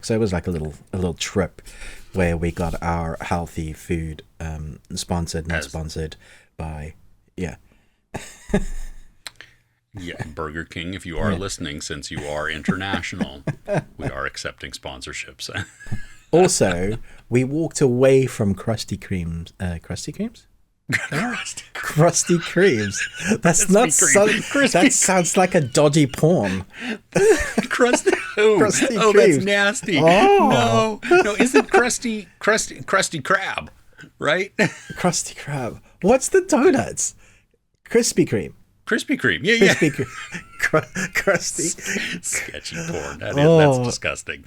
So it was like a little trip where we got our healthy food sponsored, not sponsored by, yeah. Yeah, Burger King, if you are listening, since you are international, we are accepting sponsorships. Also, we walked away from Krusty Kremes. Krusty Kremes? Krusty Kremes. That's not so. That sounds like a dodgy porn. Krusty Kremes. That's nasty. Oh. No, isn't Krusty Krab, right? Krusty Krab. What's the donuts? Krispy Kreme. Krispy Kreme. Yeah. Krispy Kreme. Crusty. Sketchy porn. That's disgusting.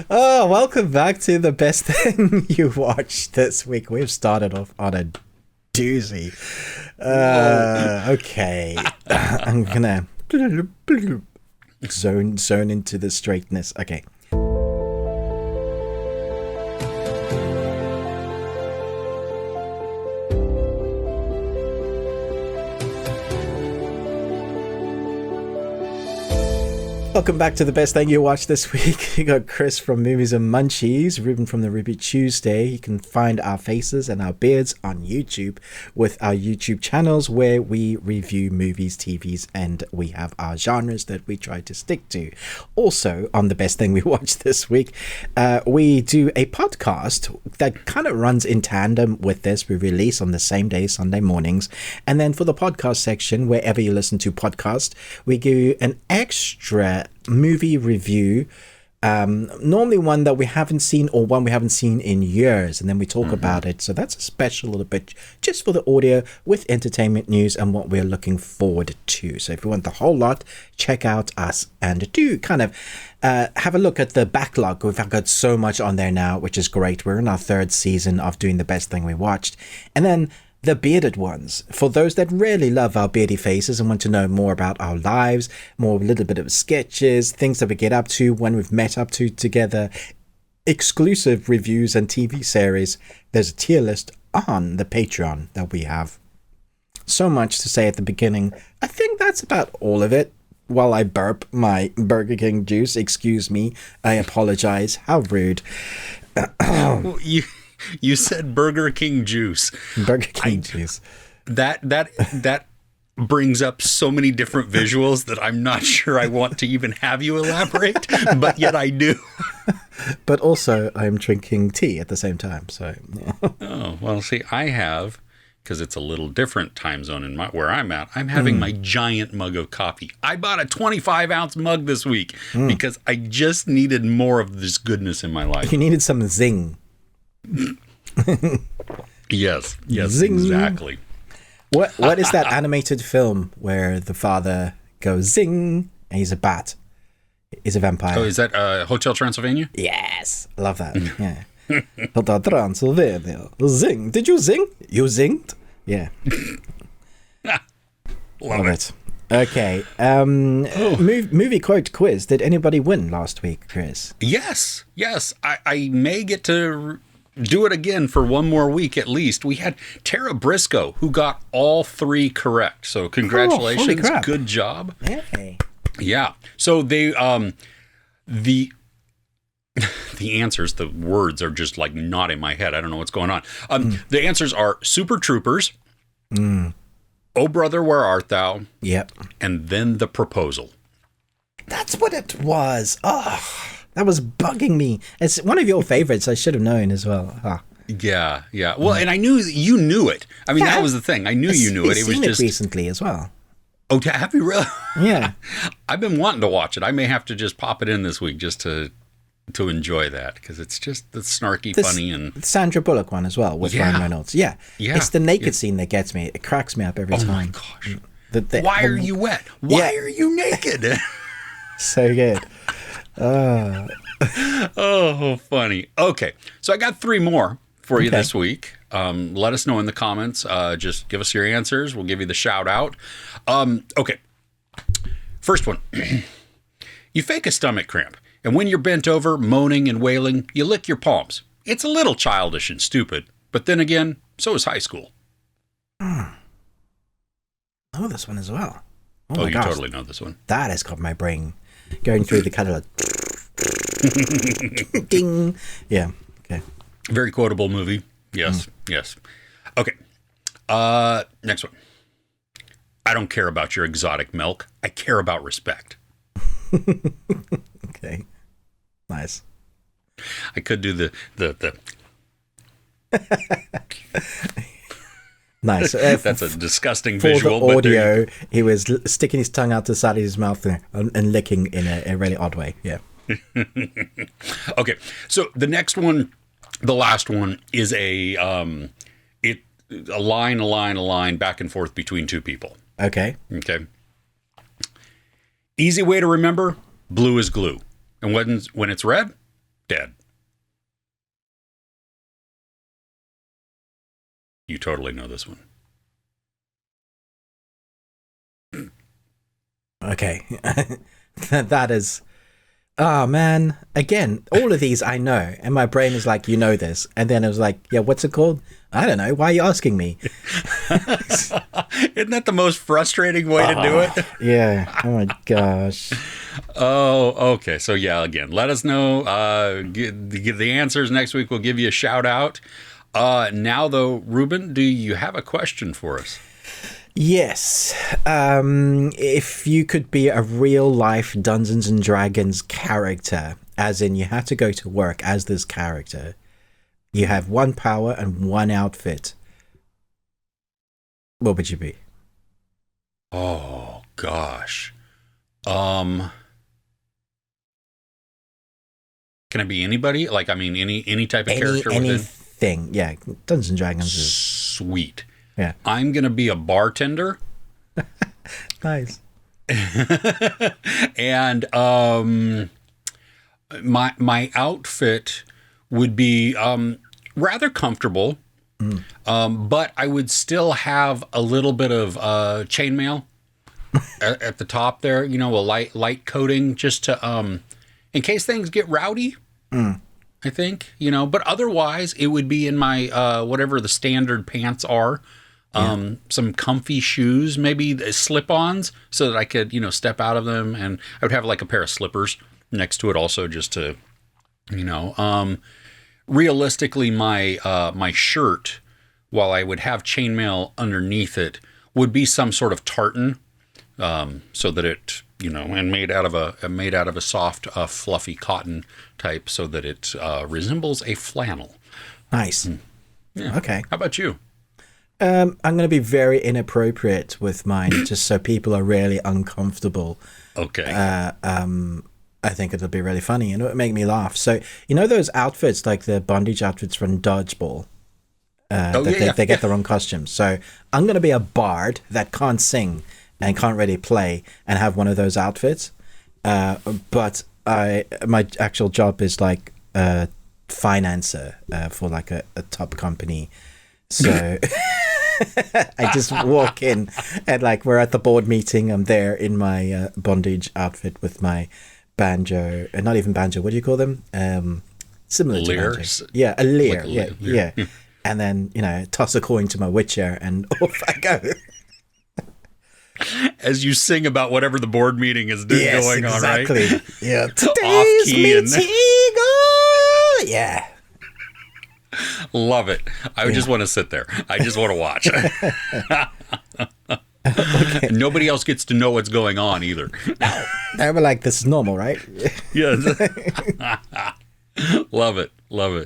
Welcome back to the best thing you watched this week. We've started off on a doozy. Okay. I'm gonna zone into the straightness. Okay. Welcome back to the best thing you watched this week. You got Chris from Movies and Munchies, Ruben from the Ruby Tuesday. You can find our faces and our beards on YouTube with our YouTube channels where we review movies, TVs, and we have our genres that we try to stick to. Also, on the best thing we watched this week, we do a podcast that kind of runs in tandem with this. We release on the same day, Sunday mornings. And then for the podcast section, wherever you listen to podcasts, we give you an extra movie review, normally one that we haven't seen or one we haven't seen in years, and then we talk about it. So that's a special little bit just for the audio with entertainment news and what we're looking forward to. So if you want the whole lot, check out us and do kind of have a look at the backlog. We've got so much on there now, which is great. We're in our third season of doing the best thing we watched, and then the bearded ones, for those that really love our beardy faces and want to know more about our lives, more a little bit of sketches, things that we get up to when we've met up to together, exclusive reviews and TV series. There's a tier list on the Patreon that we have. So much to say at the beginning. I think that's about all of it. While I burp my Burger King juice, excuse me, I apologize. How rude. Well, you said Burger King juice. Burger King juice. That brings up so many different visuals that I'm not sure I want to even have you elaborate, but yet I do. But also, I'm drinking tea at the same time, so. Oh, well, see, I have, because it's a little different time zone in where I'm at, I'm having my giant mug of coffee. I bought a 25-ounce mug this week because I just needed more of this goodness in my life. You needed some zing. Yes, Zing. Exactly. What is that animated film where the father goes zing and he's a bat? He's a vampire. Oh, is that Hotel Transylvania? Yes, love that. Yeah. Hotel Transylvania. Zing. Did you zing? You zinged? Yeah. Love it. Okay. Movie quote quiz. Did anybody win last week, Chris? Yes. I may get to do it again for one more week at least. We had Tara Briscoe, who got all three correct. So congratulations. Good job. Hey. Yeah. So they the answers, the words are just like not in my head. I don't know what's going on. The answers are Super Troopers, Oh Brother, Where Art Thou? Yep. And then The Proposal. That's what it was. Oh, that was bugging me. It's one of your favorites. I should have known as well. Huh. Yeah. Well, and I knew you knew it. I mean, that was the thing. I knew you knew it. It was just recently as well. Oh, have you really? Yeah. I've been wanting to watch it. I may have to just pop it in this week just to enjoy that, because it's just the snarky, funny, and Sandra Bullock one as well with Ryan Reynolds. Yeah. It's the naked scene that gets me. It cracks me up every time. Oh my gosh! Why are you wet? Why are you naked? So good. Oh, funny. Okay, so I got three more for you this week. Let us know in the comments. Just give us your answers. We'll give you the shout out. Okay. First one. You fake a stomach cramp, and when you're bent over, moaning and wailing, you lick your palms. It's a little childish and stupid, but then again, so is high school. Oh, this one as well. Oh Oh, my you gosh, totally know this one. that has got my brain going through the catalog. Ding. Yeah. Okay. Very quotable movie. Yes. Yes. Okay. Next one. I don't care about your exotic milk. I care about respect. Okay. Nice. I could do the Nice. That's a disgusting For visual. the But audio, he was sticking his tongue out the side of his mouth and licking in a really odd way. Yeah. okay. So the next one, the last one, is a line back and forth between two people. Okay. Okay. Easy way to remember: blue is glue, and when it's red, dead. You totally know this one. Okay. That is... Oh, man. Again, all of these I know. And my brain is like, you know this. And then it was like, yeah, what's it called? I don't know. Why are you asking me? Isn't that the most frustrating way to do it? Yeah. Oh, my gosh. Oh, okay. So, yeah, again, let us know. Give the answers next week. We'll give you a shout out. Now, though, Ruben, do you have a question for us? Yes. If you could be a real life Dungeons and Dragons character, as in you had to go to work as this character, you have one power and one outfit, what would you be? Oh, gosh. Can it be anybody? Like, I mean, any type of character within? Anything. Yeah. Dungeons and Dragons is... Sweet. Yeah. I'm going to be a bartender. Nice. And my outfit would be rather comfortable, but I would still have a little bit of chainmail at the top there, you know, a light coating just to in case things get rowdy. I think, you know, but otherwise it would be in my whatever the standard pants are. Some comfy shoes, maybe slip-ons, so that I could, you know, step out of them, and I would have like a pair of slippers next to it also, just to, you know, realistically, my shirt, while I would have chainmail underneath it, would be some sort of tartan, so that it, you know, and made out of a soft, fluffy cotton type, so that it resembles a flannel. Nice. Yeah. Okay. How about you? I'm going to be very inappropriate with mine, just so people are really uncomfortable. Okay. I think it'll be really funny and it'll make me laugh. So, you know those outfits, like the bondage outfits from Dodgeball? They get their own costumes. So I'm going to be a bard that can't sing and can't really play and have one of those outfits. But my actual job is like a financer for like a top company. So I just walk in and like we're at the board meeting. I'm there in my bondage outfit with my banjo, not even banjo. What do you call them? Similar Leer? to banjo. Yeah, a leer. Like a Yeah. And then, you know, toss a coin to my witcher and off I go. As you sing about whatever the board meeting is going on, right? Yeah. Today's meeting. Yeah. Love it. I just want to sit there. I just want to watch. Okay. Nobody else gets to know what's going on either. They were like, this is normal, right? Yes. Love it.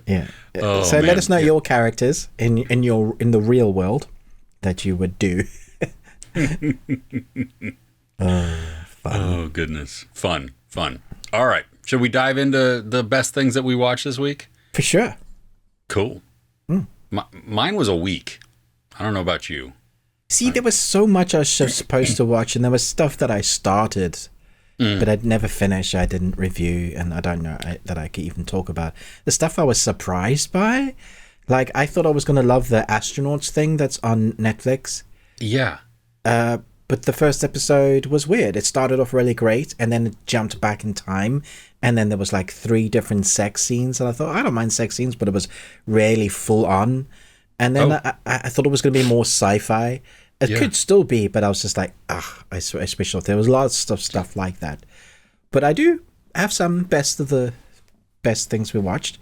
Yeah. Oh, so let us know your characters in the real world that you would do. Fun. Oh, goodness. Fun. All right. Should we dive into the best things that we watched this week? For sure. Cool. Mine was a week. I don't know about you. See, there was so much I was supposed to watch, and there was stuff that I started, but I'd never finished. I didn't review, and I don't know that I could even talk about. The stuff I was surprised by, like I thought I was going to love the astronauts thing that's on Netflix. Yeah. But the first episode was weird. It started off really great, and then it jumped back in time, and then there was like 3 different sex scenes, and I thought, I don't mind sex scenes, but it was really full on. And then I thought it was going to be more sci-fi, It could still be, but I was just like, I switched off. There was lots of stuff like that. But I do have some best things we watched.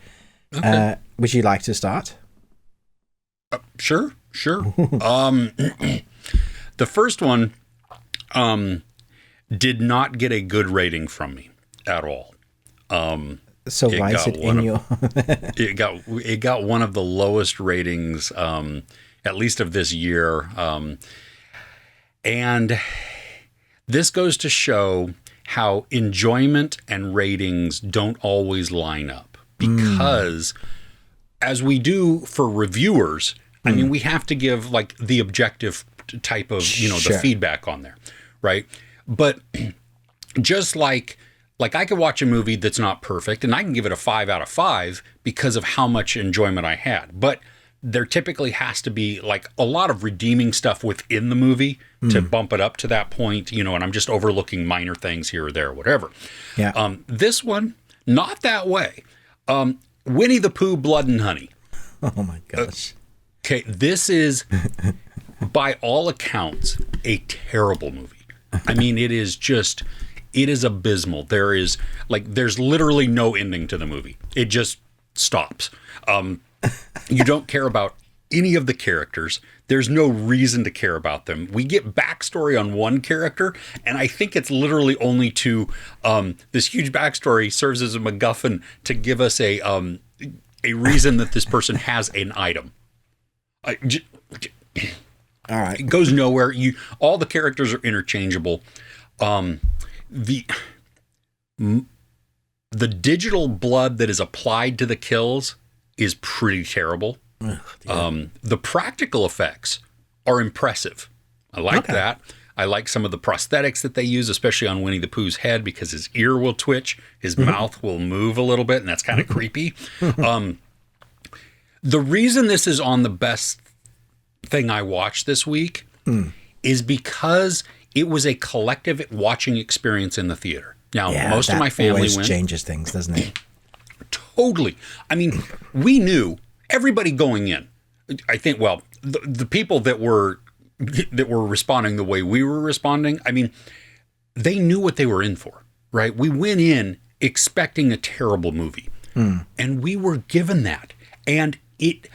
Okay. Would you like to start? Sure. The first one did not get a good rating from me at all. So why is it in your... it got one of the lowest ratings, at least of this year. And this goes to show how enjoyment and ratings don't always line up. Because as we do for reviewers, I mean, we have to give like the objective type of, the feedback on there, right? But just like I could watch a movie that's not perfect and I can give it a 5 out of 5 because of how much enjoyment I had. But there typically has to be like a lot of redeeming stuff within the movie to bump it up to that point, and I'm just overlooking minor things here or there, whatever. Yeah. This one, not that way. Winnie the Pooh, Blood and Honey. Oh my gosh. Okay, this is, by all accounts, a terrible movie. I mean, it is abysmal. There's literally no ending to the movie. It just stops. You don't care about any of the characters. There's no reason to care about them. We get backstory on one character, and I think it's literally only to, this huge backstory serves as a MacGuffin to give us a reason that this person has an item. All right. It goes nowhere. All the characters are interchangeable. The digital blood that is applied to the kills is pretty terrible. The practical effects are impressive. I like that. I like some of the prosthetics that they use, especially on Winnie the Pooh's head, because his ear will twitch, his mouth will move a little bit, and that's kind of creepy. The reason this is on the best thing I watched this week is because it was a collective watching experience in the theater. Now, most of my family went. Changes things, doesn't it? Totally. I mean, we knew, everybody going in, I think, well, the people that were responding the way we were responding, I mean, they knew what they were in for, right? We went in expecting a terrible movie, and we were given that. And it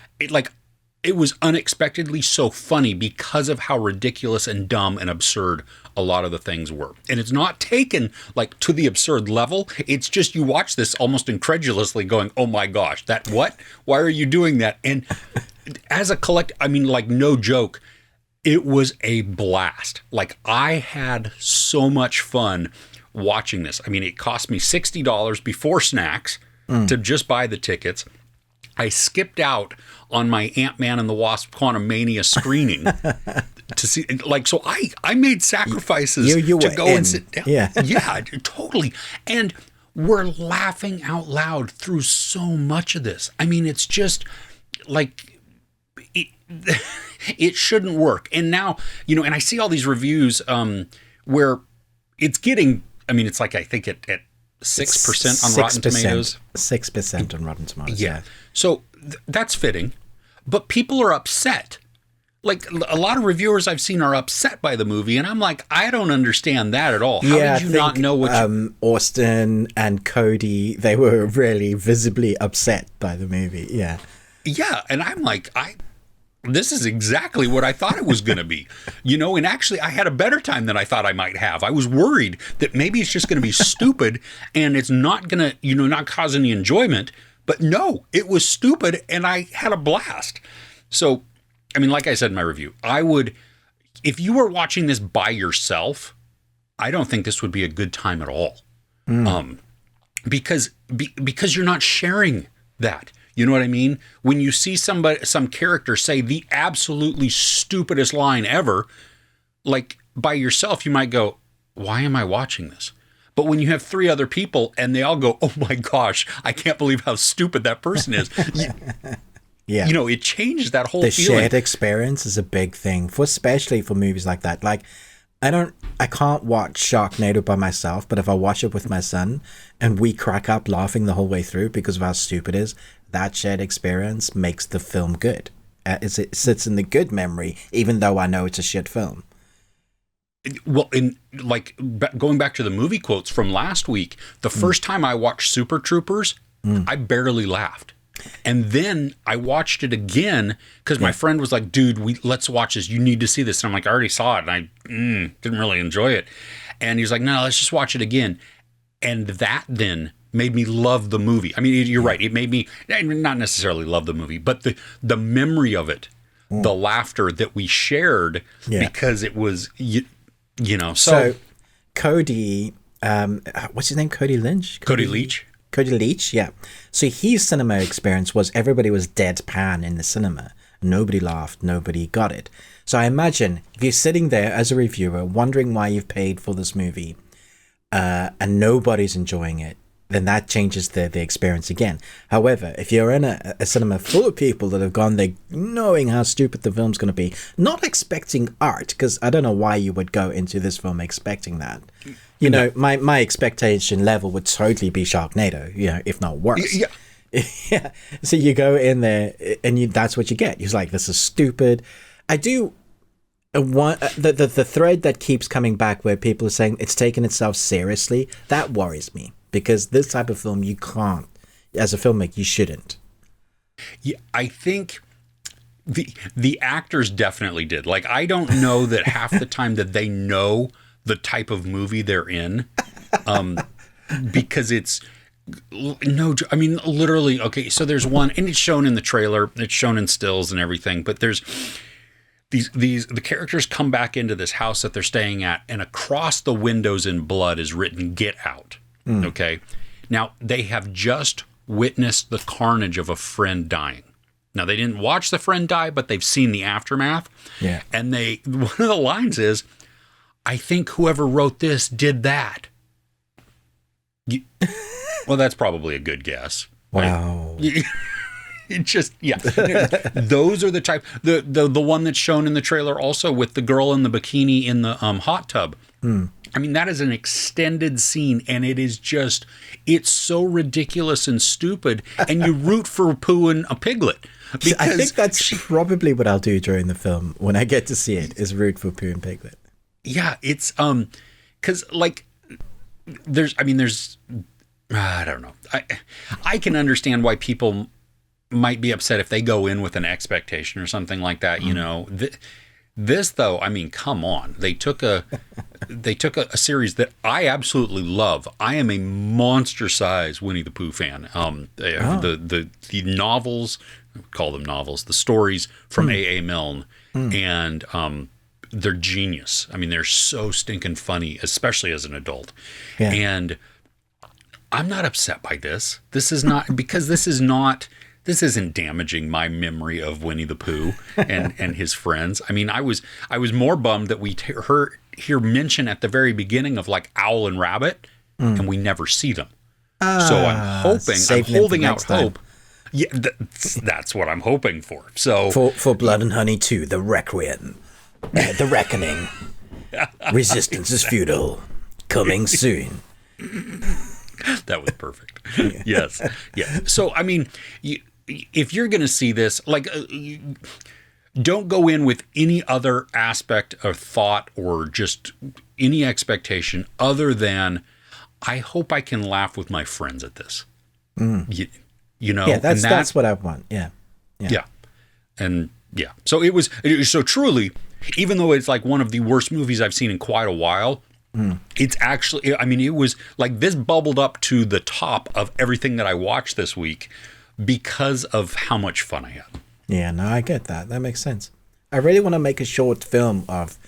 was unexpectedly so funny because of how ridiculous and dumb and absurd a lot of the things were. And it's not taken like to the absurd level. It's just you watch this almost incredulously going, oh my gosh, that what? Why are you doing that? And as a I mean, like no joke, it was a blast. Like I had so much fun watching this. I mean, it cost me $60 before snacks to just buy the tickets. I skipped out on my Ant-Man and the Wasp Quantumania screening to see, like, so I made sacrifices you to go and sit down. Yeah. Yeah, totally. And we're laughing out loud through so much of this. I mean, it's just like, it shouldn't work. And now, and I see all these reviews where it's getting, I mean, it's like, I think at 6% on Rotten Tomatoes. 6% on Rotten Tomatoes. Yeah. So that's fitting, but people are upset. Like a lot of reviewers I've seen are upset by the movie, and I'm like, I don't understand that at all. How did you not know what Austin and Cody, they were really visibly upset by the movie. Yeah. Yeah, and I'm like, this is exactly what I thought it was going to be. And actually I had a better time than I thought I might have. I was worried that maybe it's just going to be stupid and it's not going to, not cause any enjoyment. But no, it was stupid and I had a blast. So, I mean, like I said in my review, if you were watching this by yourself, I don't think this would be a good time at all. Because you're not sharing that. You know what I mean? When you see some character say the absolutely stupidest line ever, like by yourself, you might go, why am I watching this? But when you have 3 other people and they all go, oh my gosh, I can't believe how stupid that person is. Yeah. It changes that whole feeling. The shared experience is a big thing, especially for movies like that. Like, I can't watch Sharknado by myself, but if I watch it with my son and we crack up laughing the whole way through because of how stupid it is, that shared experience makes the film good. it sits in the good memory, even though I know it's a shit film. Well, going back to the movie quotes from last week, the first time I watched Super Troopers, I barely laughed. And then I watched it again because my friend was like, dude, let's watch this. You need to see this. And I'm like, I already saw it. And I didn't really enjoy it. And he was like, no, let's just watch it again. And that then made me love the movie. I mean, you're right. It made me not necessarily love the movie, but the memory of it, the laughter that we shared because it was, you know. So Cody, what's his name? Cody Lynch? Cody Leach. Cody Leach, yeah. So his cinema experience was everybody was deadpan in the cinema. Nobody laughed. Nobody got it. So I imagine if you're sitting there as a reviewer wondering why you've paid for this movie and nobody's enjoying it, then that changes the experience again. However, if you're in a cinema full of people that have gone there knowing how stupid the film's going to be, not expecting art, because I don't know why you would go into this film expecting that. You know, my expectation level would totally be Sharknado, you know, if not worse. Yeah. Yeah. So you go in there and that's what you get. You're like, this is stupid. I do want the thread that keeps coming back where people are saying it's taking itself seriously. That worries me because this type of film, you can't, as a filmmaker, you shouldn't. Yeah, I think the actors definitely did. Like, I don't know that half the time that they know the type of movie they're in, because it's I mean, literally, okay, so there's one, and it's shown in the trailer, it's shown in stills and everything, but there's the characters come back into this house that they're staying at, and across the windows in blood is written, "Get out." Okay. Now, they have just witnessed the carnage of a friend dying. Now, they didn't watch the friend die, but they've seen the aftermath. Yeah. And one of the lines is, "I think whoever wrote this did that." Well, that's probably a good guess. Wow. Right? It just, yeah. Those are the type, the one that's shown in the trailer also with the girl in the bikini in the hot tub. I mean, that is an extended scene, and it is just, it's so ridiculous and stupid, and you root for Pooh and a Piglet. Because I think that's probably what I'll do during the film when I get to see it, is root for Pooh and Piglet. Yeah, it's, because, like, I don't know. I can understand why people might be upset if they go in with an expectation or something like that, you know. This though, I mean, come on. They took a series that I absolutely love. I am a monster size Winnie the Pooh fan. The novels, call them novels, the stories from A.A. Milne, and they're genius. I mean, they're so stinking funny, especially as an adult. Yeah. And I'm not upset by this. This is not, because this isn't damaging my memory of Winnie the Pooh and his friends. I mean, I was more bummed that we hear mention at the very beginning of like Owl and Rabbit, and we never see them. So I'm holding out hope. Yeah, that's what I'm hoping for. So for Blood and Honey 2, the Requiem, the Reckoning, Resistance is Futile, coming soon. That was perfect. Yes. Yeah. So, I mean, if you're going to see this, like, don't go in with any other aspect of thought or just any expectation other than, I hope I can laugh with my friends at this. You know? Yeah, that's what I want. Yeah. And yeah. So it was so truly, even though it's like one of the worst movies I've seen in quite a while, it's actually, I mean, it was like this bubbled up to the top of everything that I watched this week because of how much fun I had. Yeah, no, I get that. That makes sense. I really want to make a short film of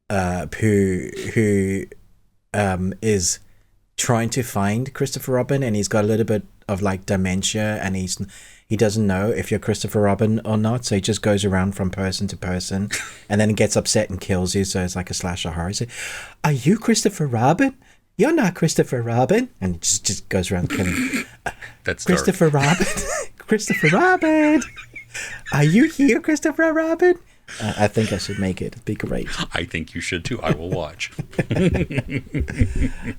Pooh who is trying to find Christopher Robin, and he's got a little bit of like dementia, and he doesn't know if you're Christopher Robin or not, so he just goes around from person to person and then gets upset and kills you. So it's like a slasher horror. So, are you Christopher Robin? You're not Christopher Robin. And he just goes around killing. That's Christopher Robin. Christopher Robin. Are you here, Christopher Robin? I think I should make it. It'd be great. I think you should too. I will watch.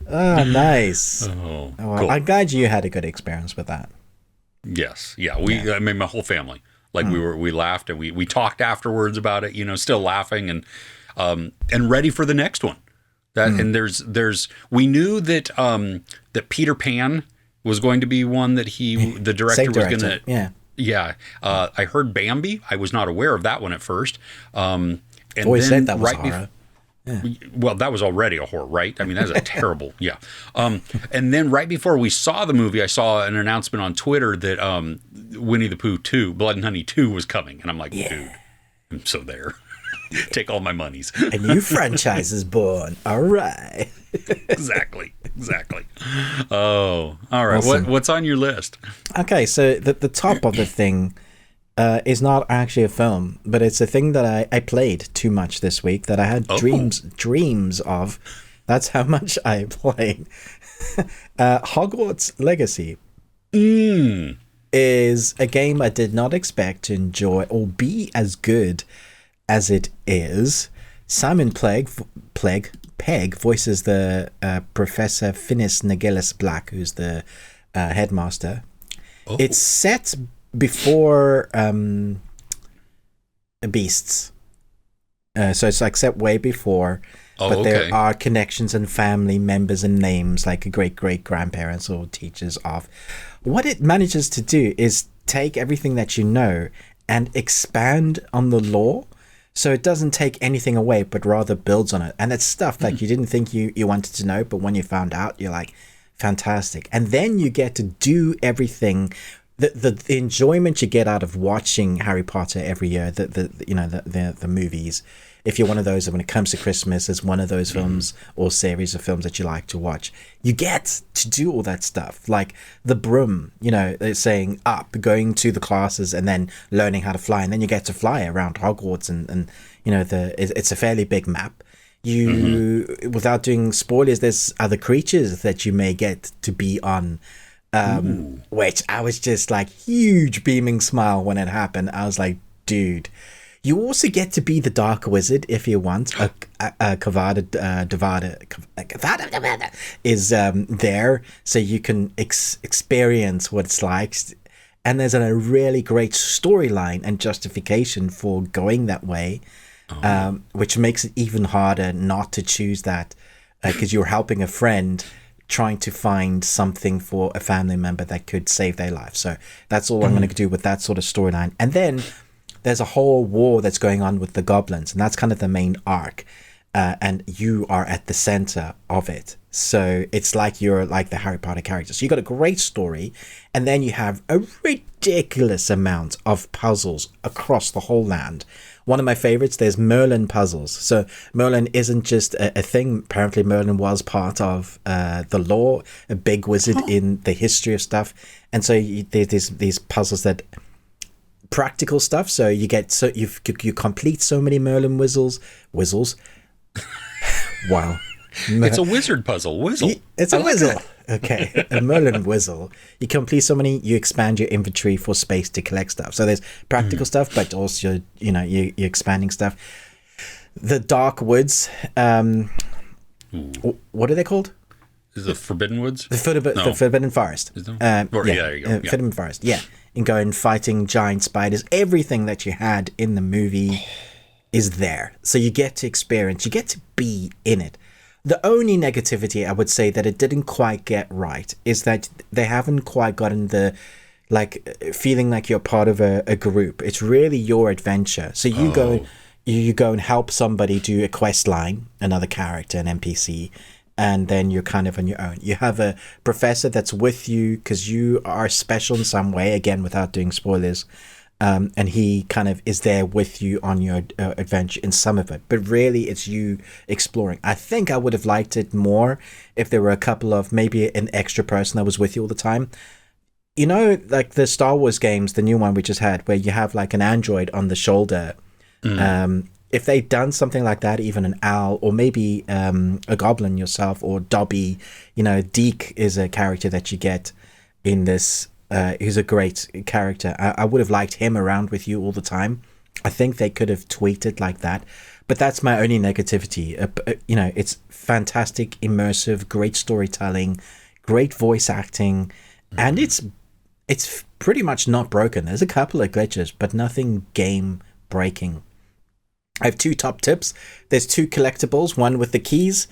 Oh, nice. Oh, well, cool. I'm glad you had a good experience with that. Yes. Yeah. I mean, my whole family. Like we laughed and we talked afterwards about it, still laughing and ready for the next one. And we knew that that Peter Pan was going to be one that the director was going to. Yeah. I heard Bambi. I was not aware of that one at first. And always said that was horror. Well, that was already a horror, right? I mean, that's a terrible, and then right before we saw the movie, I saw an announcement on Twitter that Winnie the Pooh 2, Blood and Honey 2 was coming. And I'm like, dude, I'm so there. Take all my monies. A new franchise is born. All right. Exactly. Oh, all right. Awesome. What's on your list? Okay, so the top of the thing is not actually a film, but it's a thing that I played too much this week that I had dreams of. That's how much I played. Hogwarts Legacy is a game I did not expect to enjoy or be as good as it is. Simon Pegg voices the Professor Finis Nigellus Black, who's the headmaster. It's set before Beasts, so it's like set way before. But there are connections and family members and names, like great-great-grandparents or teachers of. What it manages to do is take everything that you know and expand on the lore. So it doesn't take anything away, but rather builds on it. And it's stuff that you didn't think you wanted to know, but when you found out, you're like, fantastic. And then you get to do everything. The enjoyment you get out of watching Harry Potter every year, the movies. If you're one of those, when it comes to Christmas, there's one of those films or series of films that you like to watch. You get to do all that stuff, like the broom, saying up, going to the classes and then learning how to fly. And then you get to fly around Hogwarts and it's a fairly big map. Without doing spoilers, there's other creatures that you may get to be on, which I was just like huge beaming smile when it happened. I was like, dude. You also get to be the Dark Wizard if you want. Kavada is there, so you can experience what it's like. And there's a really great storyline and justification for going that way, which makes it even harder not to choose that, because you're helping a friend trying to find something for a family member that could save their life. So that's all I'm going to do with that sort of storyline. And then there's a whole war that's going on with the goblins, and that's kind of the main arc, and you are at the center of it. So it's like you're like the Harry Potter characters. So you got a great story, and then you have a ridiculous amount of puzzles across the whole land. One of my favorites, there's Merlin puzzles. So Merlin isn't just a thing. Apparently Merlin was part of the lore, a big wizard in the history of stuff. And so there's these puzzles that practical stuff, so you complete so many Merlin whistles. Wow. It's a wizard puzzle. It's a whistle. Okay, a Merlin whistle. You complete so many, you expand your inventory for space to collect stuff. So there's practical stuff, but also you're expanding stuff. The Dark Woods. What are they called? Is it Forbidden Woods? The Forbidden Forest. There you go. Forbidden Forest. Yeah. And going fighting giant spiders. Everything that you had in the movie is there. So you get to experience, you get to be in it. The only negativity I would say that it didn't quite get right is that they haven't quite gotten the feeling like you're part of a group. It's really your adventure. So you go and help somebody do a quest line, another character, an NPC, and then you're kind of on your own. You have a professor that's with you because you are special in some way, again, without doing spoilers. And he kind of is there with you on your adventure in some of it. But really, it's you exploring. I think I would have liked it more if there were a couple of, maybe an extra person that was with you all the time. Like the Star Wars games, the new one we just had, where you have like an android on the shoulder. If they'd done something like that, even an owl, or maybe a goblin yourself, or Dobby, Deke is a character that you get in this. He's a great character. I would have liked him around with you all the time. I think they could have tweaked it like that. But that's my only negativity. It's fantastic, immersive, great storytelling, great voice acting, and it's It's pretty much not broken. There's a couple of glitches, but nothing game breaking. I have 2 top tips. There's 2 collectibles, one with the keys.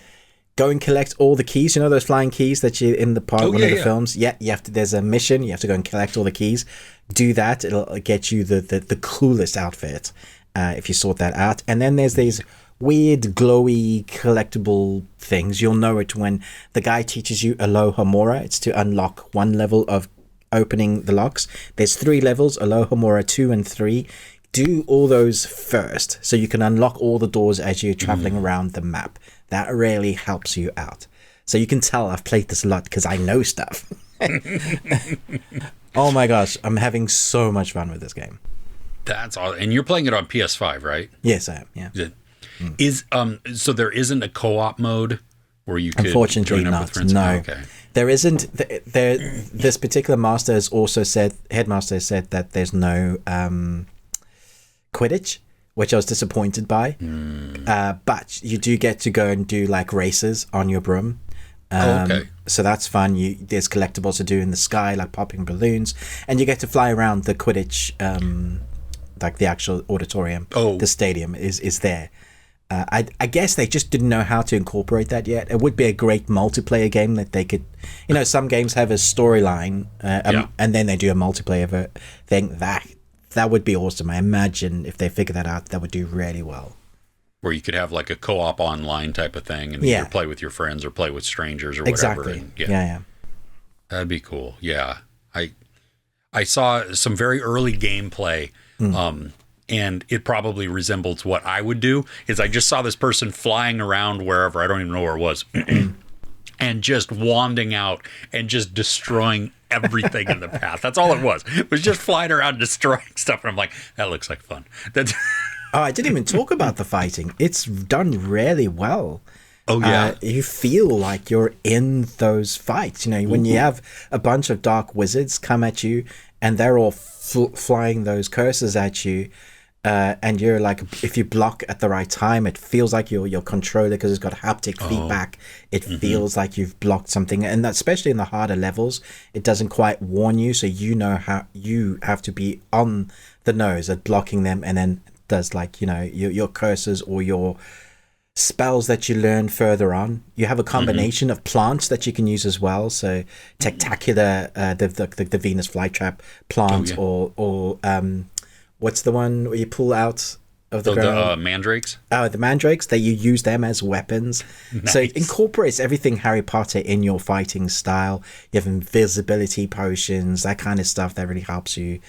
Go and collect all the keys. You know those flying keys that you in the part one of the films? Yeah, you have to. There's a mission. You have to go and collect all the keys. Do that. It'll get you the coolest outfit if you sort that out. And then there's these weird glowy collectible things. You'll know it when the guy teaches you Alohomora. It's to unlock 1 level of opening the locks. There's 3 levels, Alohomora 2 and 3. Do all those first so you can unlock all the doors as you're traveling around the map. That really helps you out. So you can tell I've played this a lot because I know stuff. Oh my gosh, I'm having so much fun with this game. That's all. And you're playing it on PS5, right? Yes, I am. Yeah. Is so there isn't a co-op mode where you could unfortunately join up not. with friends? No, okay. There isn't. This particular master has also said, headmaster has said that there's no Quidditch, which I was disappointed by. But you do get to go and do like races on your broom. Okay. So that's fun. There's collectibles to do in the sky, like popping balloons, and you get to fly around the Quidditch, like the actual auditorium. The stadium is there. I guess they just didn't know how to incorporate that yet. It would be a great multiplayer game that they could, some games have a storyline, and then they do a multiplayer thing. That would be awesome. I imagine if they figure that out, that would do really well. Where you could have like a co-op online type of thing and either play with your friends or play with strangers or whatever. Exactly. And, yeah. That'd be cool. Yeah. I saw some very early gameplay, and it probably resembles what I would do. Is I just saw this person flying around wherever, I don't even know where it was, and just wanding out and just destroying everything in the path. That's all it was. It was just flying around destroying stuff. And I'm like, that looks like fun. That's I didn't even talk about the fighting. It's done really well. Oh, yeah. You feel like you're in those fights. When you have a bunch of dark wizards come at you and they're all flying those curses at you, and you're like, if you block at the right time, it feels like your controller, because it's got haptic feedback, it feels like you've blocked something. And especially in the harder levels, it doesn't quite warn you, so you know how you have to be on the nose at blocking them, and then does like your curses or your spells that you learn further on. You have a combination of plants that you can use as well. So Tactacular, the Venus flytrap plant, or what's the one where you pull out of the ground? The mandrakes. The mandrakes. That you use them as weapons. Nice. So it incorporates everything Harry Potter in your fighting style. You have invisibility potions, that kind of stuff that really helps you.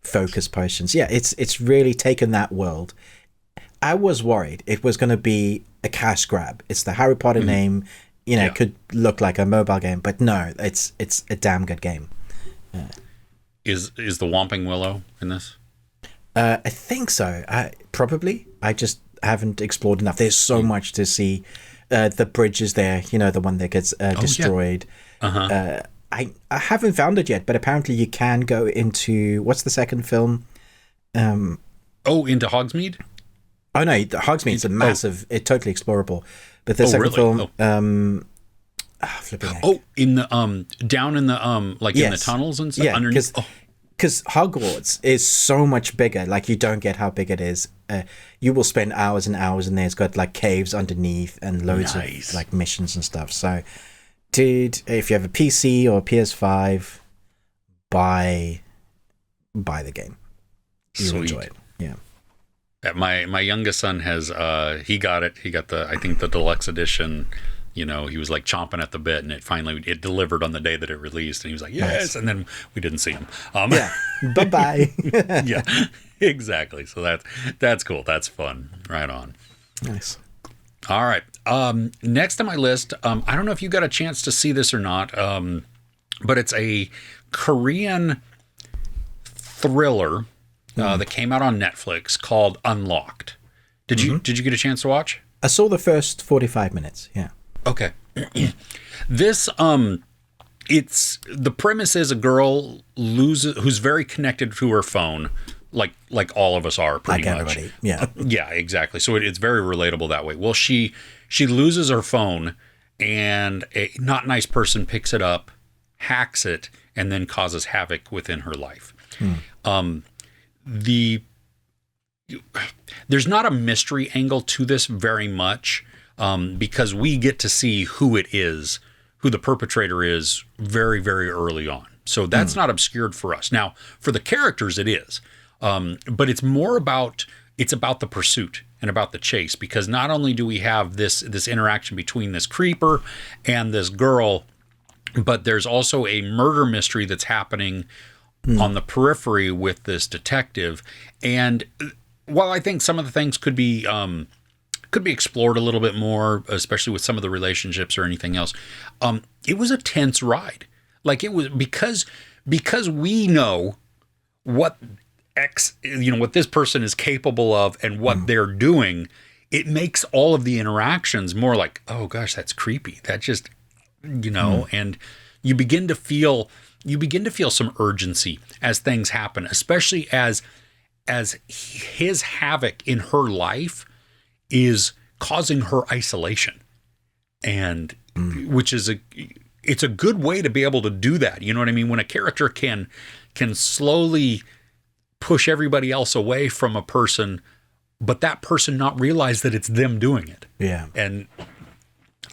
Focus potions. Yeah, it's really taken that world. I was worried it was going to be a cash grab. It's the Harry Potter name, it could look like a mobile game, but no, it's a damn good game. Is the Whomping Willow in this? I think so. Probably. I just haven't explored enough. There's so much to see. The bridge is there, the one that gets destroyed. I haven't found it yet, but apparently you can go into, what's the second film? Into Hogsmeade? Oh no, Hogsmeade's a massive, it's totally explorable. But the second film, flipping heck. In the down in the in the tunnels and stuff underneath. Because Hogwarts is so much bigger. Like, you don't get how big it is. You will spend hours and hours in there. It's got like caves underneath and loads of like missions and stuff. So, dude, if you have a PC or a PS5, buy the game. You'll enjoy it. Yeah. My youngest son has he got it. He got the deluxe edition. He was like chomping at the bit, and it delivered on the day that it released, and he was like, yes. Nice. And then we didn't see him. Bye-bye. Yeah, exactly. So that's cool. That's fun. Right on. Nice. All right. Next on my list, I don't know if you got a chance to see this or not, but it's a Korean thriller that came out on Netflix called Unlocked. Did you get a chance to watch? I saw the first 45 minutes. Yeah. Okay. This it's the premise is a girl who's very connected to her phone, like all of us are pretty much. Everybody. Yeah. Yeah, exactly. So it's very relatable that way. Well, she loses her phone, and a not nice person picks it up, hacks it, and then causes havoc within her life. There's not a mystery angle to this very much, because we get to see who the perpetrator is very, very early on. So that's not obscured for us. Now, for the characters, it is. But it's more about the pursuit and about the chase, because not only do we have this interaction between this creeper and this girl, but there's also a murder mystery that's happening on the periphery with this detective. And while I think some of the things could be explored a little bit more, especially with some of the relationships or anything else, it was a tense ride. Like, it was because we know what what this person is capable of and what they're doing. It makes all of the interactions more like, oh gosh, that's creepy. That just, and you begin to feel some urgency as things happen, especially as his havoc in her life is causing her isolation, and which is it's a good way to be able to do that. You know what I mean? When a character can slowly push everybody else away from a person, but that person not realize that it's them doing it. Yeah. And,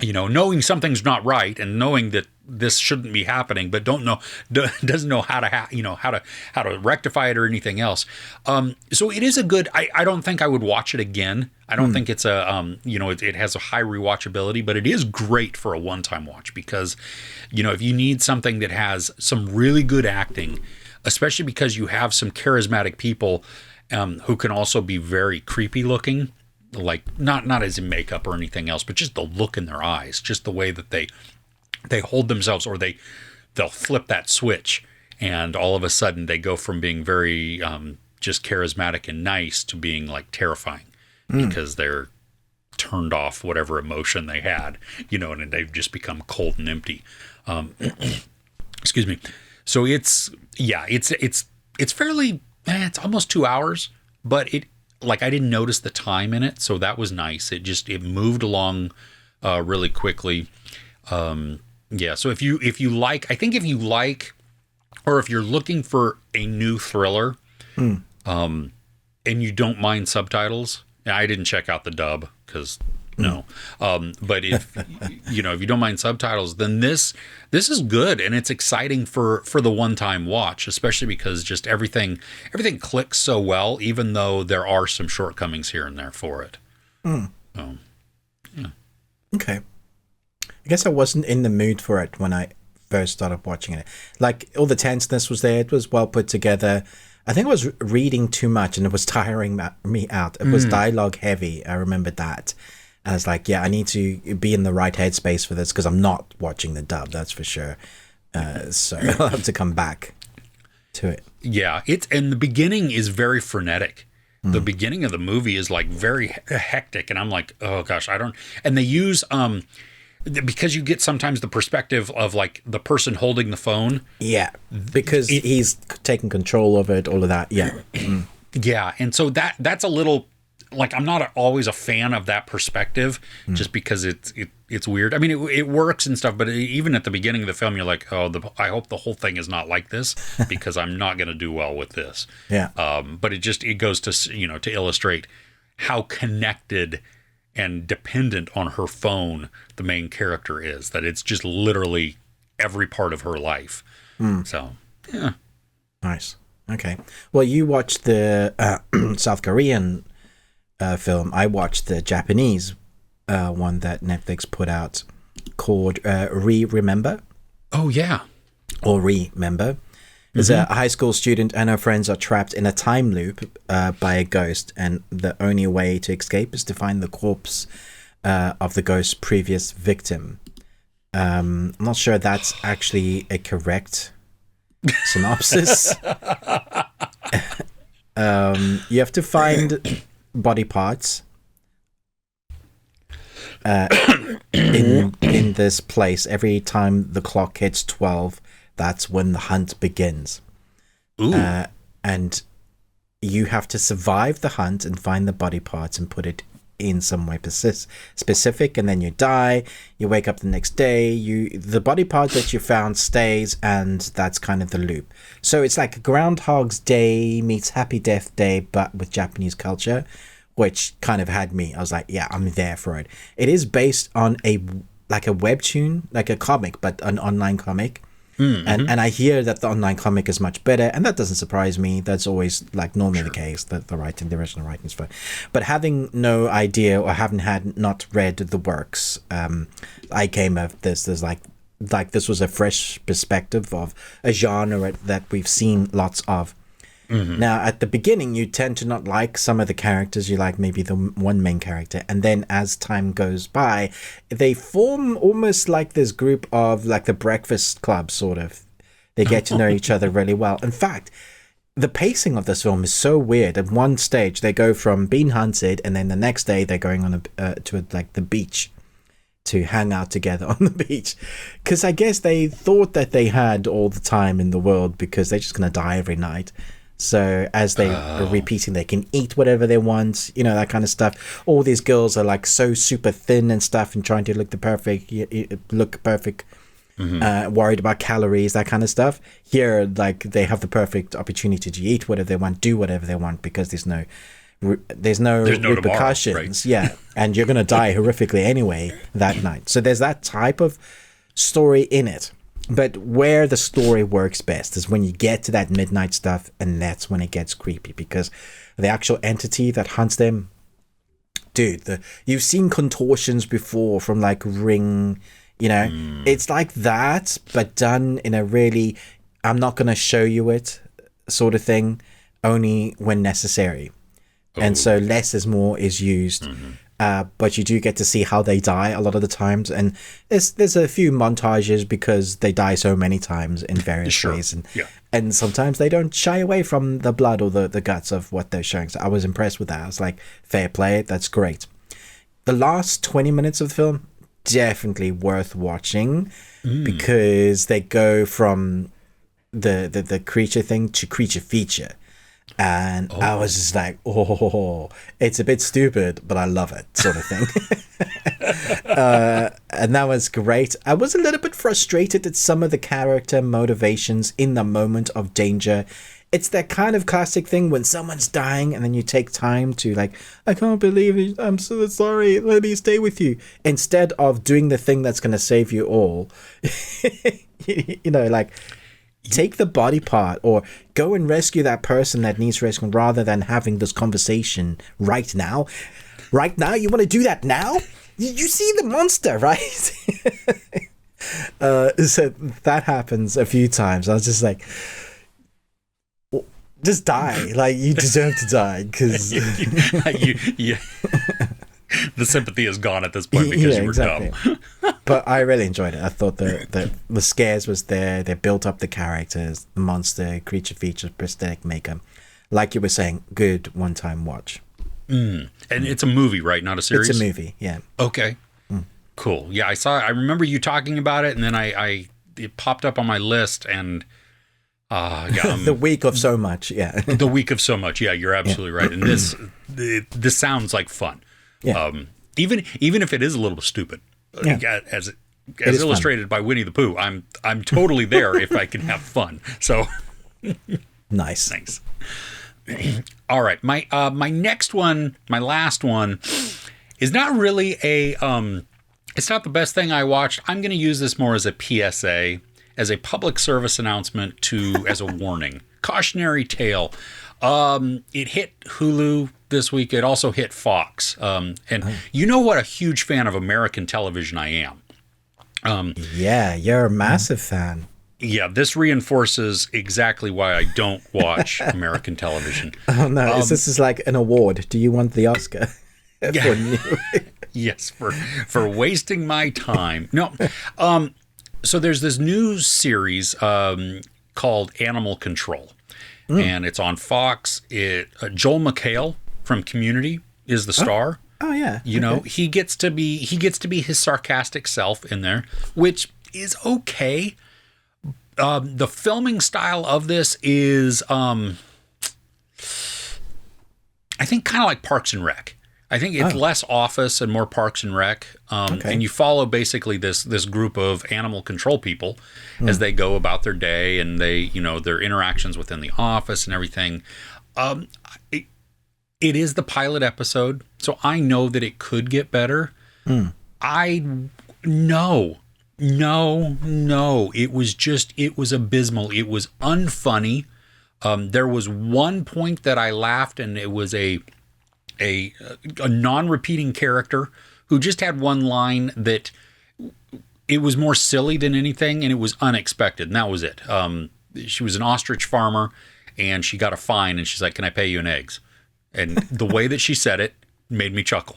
knowing something's not right and knowing that this shouldn't be happening, but doesn't know how to how to rectify it or anything else. So it is a good, I don't think I would watch it again. I don't think it's it has a high rewatchability, but it is great for a one-time watch, because, if you need something that has some really good acting, especially because you have some charismatic people who can also be very creepy looking, like not as in makeup or anything else, but just the look in their eyes, just the way that they hold themselves, or they'll flip that switch, and all of a sudden they go from being very just charismatic and nice to being like terrifying because they're turned off whatever emotion they had, and they've just become cold and empty. Excuse me. So it's fairly, it's almost 2 hours, but I didn't notice the time in it. So that was nice. It moved along really quickly. So if you like, or if you're looking for a new thriller, and you don't mind subtitles, I didn't check out the dub because no. But if you don't mind subtitles, then this is good, and it's exciting for the one-time watch, especially because just everything clicks so well, even though there are some shortcomings here and there for it. So, yeah. Okay. I guess I wasn't in the mood for it when I first started watching it. Like, all the tenseness was there. It was well put together. I think I was reading too much and it was tiring me out. It was dialogue heavy. I remember that. I was like, yeah, I need to be in the right headspace for this because I'm not watching the dub, that's for sure. So I'll have to come back to it. Yeah, and the beginning is very frenetic. The beginning of the movie is like very hectic, and I'm like, oh gosh, and they use because you get sometimes the perspective of like the person holding the phone. Yeah, because he's taking control of it, all of that. Yeah. Yeah, and so that's a little, like, I'm not always a fan of that perspective, just because it's weird. I mean, it works and stuff, but even at the beginning of the film, you're like, oh, I hope the whole thing is not like this, because I'm not going to do well with this. Yeah. But it goes to, to illustrate how connected and dependent on her phone the main character is, that it's just literally every part of her life. So, yeah. Nice. Okay. Well, you watched the South Korean film. I watched the Japanese one that Netflix put out called Remember. Oh, yeah. Or Remember. There's a high school student and her friends are trapped in a time loop by a ghost, and the only way to escape is to find the corpse of the ghost's previous victim. I'm not sure that's actually a correct synopsis. You have to find body parts in this place. Every time the clock hits 12, that's when the hunt begins. And you have to survive the hunt and find the body parts and put it in some way specific, and then you die. You wake up the next day. The body part that you found stays, and that's kind of the loop. So it's like Groundhog's Day meets Happy Death Day, but with Japanese culture, which kind of had me. I was like, yeah, I'm there for it. It is based on a webtoon, like a comic, but an online comic. And I hear that the online comic is much better, and that doesn't surprise me. That's always like normally the case, that the original writing is fine. But having no idea or not read the works, I came of this as like this was a fresh perspective of a genre that we've seen lots of. Now, at the beginning, you tend to not like some of the characters. You like maybe the one main character. And then as time goes by, they form almost like this group of like the Breakfast Club, sort of. They get to know each other really well. In fact, the pacing of this film is so weird. At one stage, they go from being hunted, and then the next day they're going on to the beach to hang out together on the beach. Because I guess they thought that they had all the time in the world because they're just going to die every night. So as they are repeating, they can eat whatever they want, that kind of stuff. All these girls are like so super thin and stuff and trying to look perfect, worried about calories, that kind of stuff. Here, like, they have the perfect opportunity to eat whatever they want, do whatever they want, because there's no repercussions. Tomorrow, right? Yeah, and you're going to die horrifically anyway that night. So there's that type of story in it. But where the story works best is when you get to that midnight stuff, and that's when it gets creepy, because the actual entity that hunts them, dude, you've seen contortions before from like Ring, it's like that, but done in a really, I'm not going to show you it sort of thing, only when necessary. And so less is more is used. But you do get to see how they die a lot of the times, and there's a few montages because they die so many times in various ways, and sometimes they don't shy away from the blood or the guts of what they're showing. So I was impressed with that. I was like, fair play, that's great. The last 20 minutes of the film, definitely worth watching, because they go from the creature thing to creature feature. And I was just like, it's a bit stupid, but I love it, sort of thing. And that was great. I was a little bit frustrated at some of the character motivations in the moment of danger. It's that kind of classic thing when someone's dying and then you take time to like, I can't believe it, I'm so sorry, let me stay with you. Instead of doing the thing that's going to save you all, take the body part or go and rescue that person that needs rescuing, rather than having this conversation right now. Right now? You want to do that now? You see the monster, right? So that happens a few times. I was just like, just die. Like, you deserve to die, because... The sympathy is gone at this point because you were dumb. But I really enjoyed it. I thought the scares was there. They built up the characters, the monster, creature features, prosthetic makeup. Like you were saying, good one-time watch. And it's a movie, right? Not a series? It's a movie, yeah. Okay. Cool. Yeah, I remember you talking about it, and then it popped up on my list, and... the week of so much, yeah. The week of so much, yeah, you're absolutely right. And this sounds like fun. Yeah. Even if it is a little stupid, as illustrated by Winnie the Pooh, I'm totally there if I can have fun. So nice. Thanks. All right, my next one, my last one, is not really it's not the best thing I watched. I'm going to use this more as a PSA, as a public service announcement as a warning, cautionary tale. It hit Hulu this week. It also hit Fox. You know what a huge fan of American television I am. Yeah, you're a massive fan. Yeah, this reinforces exactly why I don't watch American television. Oh no, this is like an award. Do you want the Oscar? Yes, for wasting my time. No. So there's this new series called Animal Control. And it's on Fox. Joel McHale from Community is the star. Oh yeah. You know, he gets to be his sarcastic self in there, which is okay. The filming style of this is I think kind of like Parks and Rec. I think it's less Office and more Parks and Rec. And you follow basically this group of animal control people as they go about their day, and they, their interactions within the office and everything. It is the pilot episode, so I know that it could get better. No. It was abysmal. It was unfunny. There was one point that I laughed, and it was a non-repeating character who just had one line that it was more silly than anything, and it was unexpected, and that was it. She was an ostrich farmer, and she got a fine, and she's like, "Can I pay you in eggs?" And the way that she said it made me chuckle.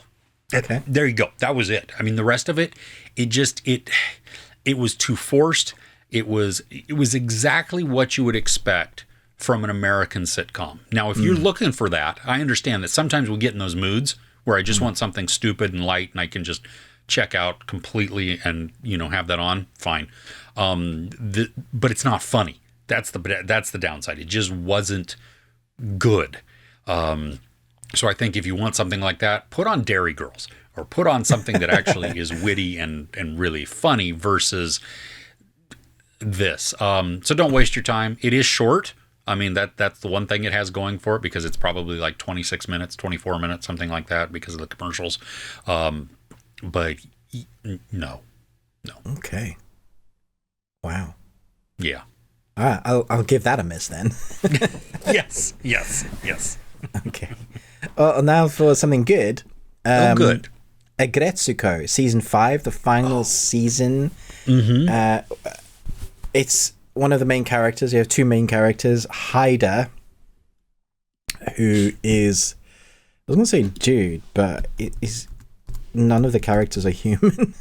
Okay. There you go. That was it. I mean, the rest of it, it was too forced. It was exactly what you would expect from an American sitcom. Now, if you're looking for that, I understand that sometimes we get in those moods where I just want something stupid and light, and I can just check out completely and, have that on. Fine. But it's not funny. That's the downside. It just wasn't good. So I think if you want something like that, put on Dairy Girls, or put on something that actually is witty and really funny versus this. So don't waste your time. It is short. I mean, that's the one thing it has going for it, because it's probably like 26 minutes, 24 minutes, something like that, because of the commercials. But no. Okay. Wow. Yeah. All right, I'll give that a miss then. Yes. Okay. Well, now for something good. Good. Aggretsuko, season 5, the final season. Mm-hmm. It's one of the main characters. You have two main characters. Haida, who is, I was going to say dude, but none of the characters are human.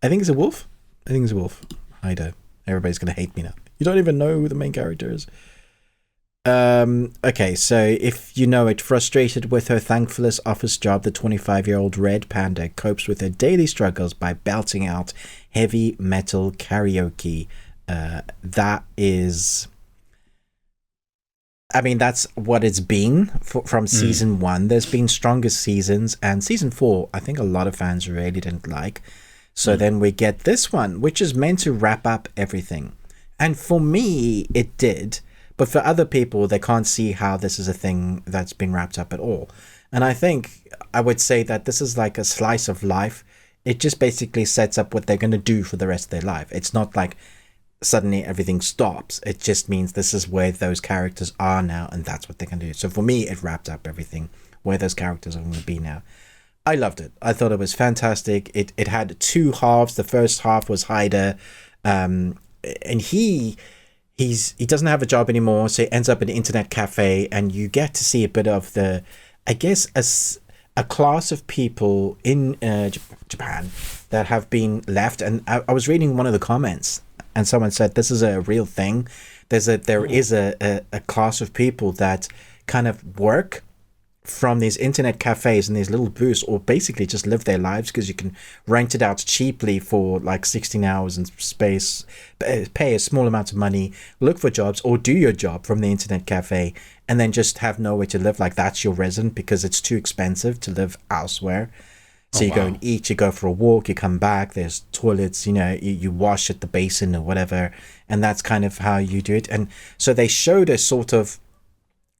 I think it's a wolf. Haida. Everybody's going to hate me now. You don't even know who the main character is. Okay, so if you know it, frustrated with her thankless office job, the 25-year-old red panda copes with her daily struggles by belting out heavy metal karaoke. That is, I mean, that's what it's been from season 1. There's been stronger seasons, and season 4, I think a lot of fans really didn't like. So then we get this one, which is meant to wrap up everything. And for me, it did. But for other people, they can't see how this is a thing that's been wrapped up at all. And I think I would say that this is like a slice of life. It just basically sets up what they're going to do for the rest of their life. It's not like suddenly everything stops. It just means this is where those characters are now, and that's what they're going to do. So for me, it wrapped up everything, where those characters are going to be now. I loved it. I thought it was fantastic. It had two halves. The first half was Haida, and he doesn't have a job anymore, so he ends up in an internet cafe, and you get to see a bit of the, I guess, a class of people in Japan that have been left. And I was reading one of the comments, and someone said this is a real thing. There is a class of people that kind of work from these internet cafes and these little booths, or basically just live their lives because you can rent it out cheaply for like 16 hours in space, pay a small amount of money, look for jobs, or do your job from the internet cafe, and then just have nowhere to live. Like, that's your resident, because it's too expensive to live elsewhere. So you go and eat, you go for a walk, you come back, there's toilets, you wash at the basin or whatever, and that's kind of how you do it. And so they showed a sort of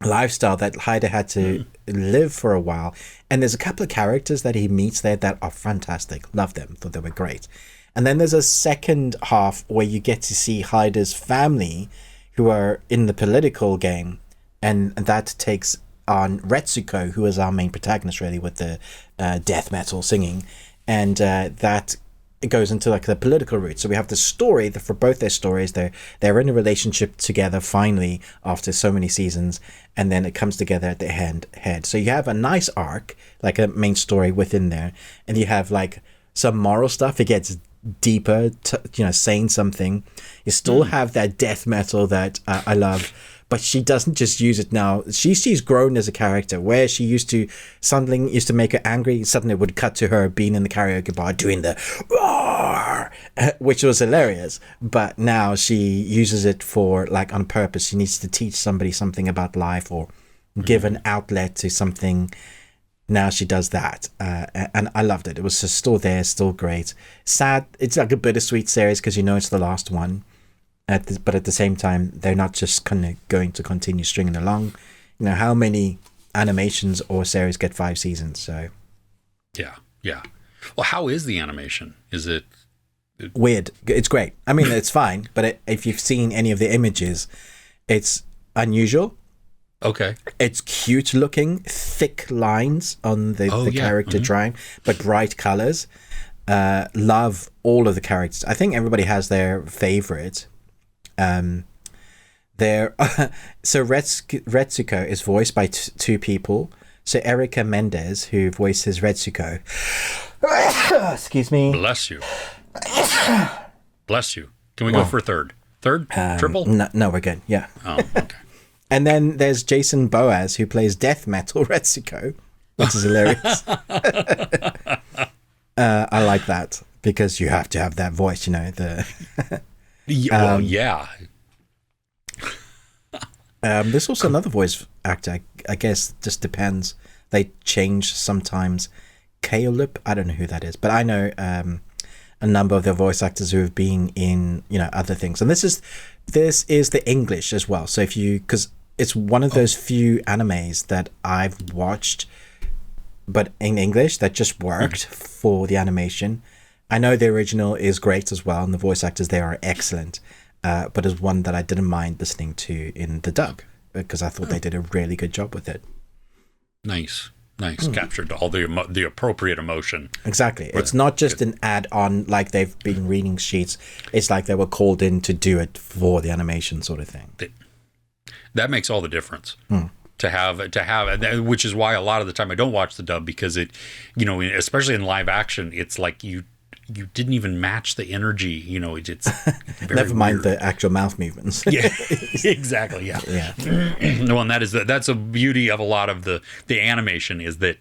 lifestyle that Haida had to live for a while, and there's a couple of characters that he meets there that are fantastic. Love them, thought they were great. And then there's a second half where you get to see Haida's family, who are in the political game, and that takes on Retsuko, who is our main protagonist really, with the death metal singing, and that it goes into like the political route. So we have the story that for both their stories, they're in a relationship together finally after so many seasons, and then it comes together at the head. So you have a nice arc, like a main story within there, and you have like some moral stuff. It gets deeper, saying something. You still have that death metal that I love, but she doesn't just use it now. She's grown as a character, where she something used to make her angry. Suddenly it would cut to her being in the karaoke bar doing the roar, which was hilarious. But now she uses it for like on purpose. She needs to teach somebody something about life, or give an outlet to something. Now she does that, and I loved it. It was just still there, still great. Sad, it's like a bittersweet series because it's the last one, but at the same time, they're not just kind of going to continue stringing along. How many animations or series get 5 seasons? So, yeah. Well, how is the animation? Is it weird? It's great. I mean, it's fine, but if you've seen any of the images, it's unusual. Okay. It's cute looking, thick lines on the character drawing, but bright colors. Love all of the characters. I think everybody has their favorite. So Retsuko is voiced by 2 people. So Erica Mendez, who voices Retsuko. Excuse me. Bless you. Bless you. Can we go for a third? Third? Triple? No, we're good. Yeah. Oh, okay. And then there's Jason Boaz, who plays death metal Retsuko, which is hilarious. I like that because you have to have that voice, yeah. There's also another voice actor. I guess just depends. They change sometimes. Caleb, I don't know who that is, but I know a number of the voice actors who have been in other things. And this is the English as well. So because it's one of those few animes that I've watched, but in English that just worked for the animation. I know the original is great as well, and the voice actors there are excellent. But it's one that I didn't mind listening to in the dub because I thought they did a really good job with it. Nice. Captured all the appropriate emotion. Exactly. It's not just an add-on like they've been reading sheets. It's like they were called in to do it for the animation sort of thing. That makes all the difference. To have, which is why a lot of the time I don't watch the dub because it, especially in live action, it's like you didn't even match the energy. It's very never mind weird. The actual mouth movements. Yeah, exactly. Yeah. No, and that's a beauty of a lot of the animation is that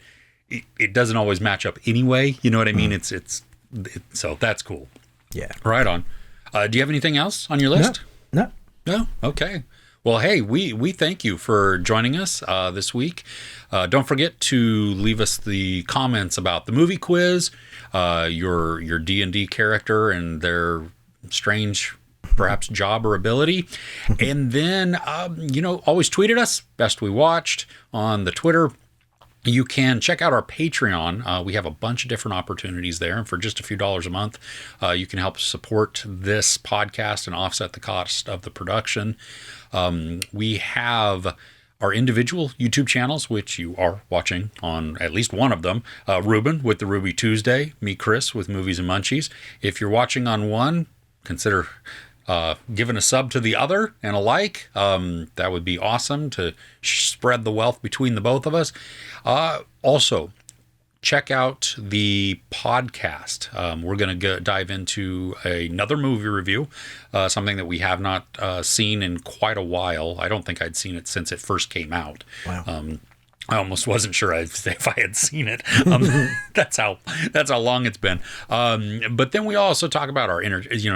it doesn't always match up anyway. You know what I mean? So that's cool. Yeah. Right on. Do you have anything else on your list? No. Okay. Well, hey, we thank you for joining us this week. Don't forget to leave us the comments about the movie quiz, your D&D character and their strange, perhaps, job or ability. And then, always tweet at us, Best We Watched, on the Twitter. You can check out our Patreon. We have a bunch of different opportunities there. And for just a few dollars a month, you can help support this podcast and offset the cost of the production. We have our individual YouTube channels, which you are watching on at least one of them. Ruben with the Ruby Tuesday, me, Chris, with Movies and Munchies. If you're watching on one, consider giving a sub to the other and a like. That would be awesome to spread the wealth between the both of us. Also, check out the podcast. We're going to dive into another movie review, something that we have not seen in quite a while. I don't think I'd seen it since it first came out. Wow. I almost wasn't sure if I had seen it. That's how long it's been. But then we also talk about our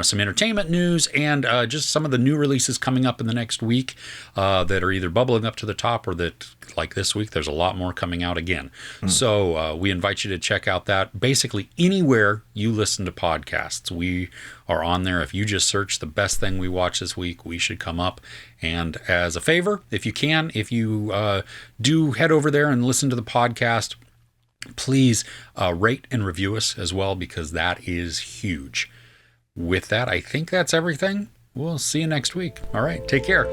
some entertainment news and just some of the new releases coming up in the next week that are either bubbling up to the top or that, like this week, there's a lot more coming out again. So we invite you to check out that. Basically, anywhere you listen to podcasts, we are on there. If you just search the best thing we watched this week, we should come up. And as a favor, if you do head over there and listen to the podcast, please rate and review us as well, because that is huge. With that, I think that's everything. We'll see you next week. All right, take care.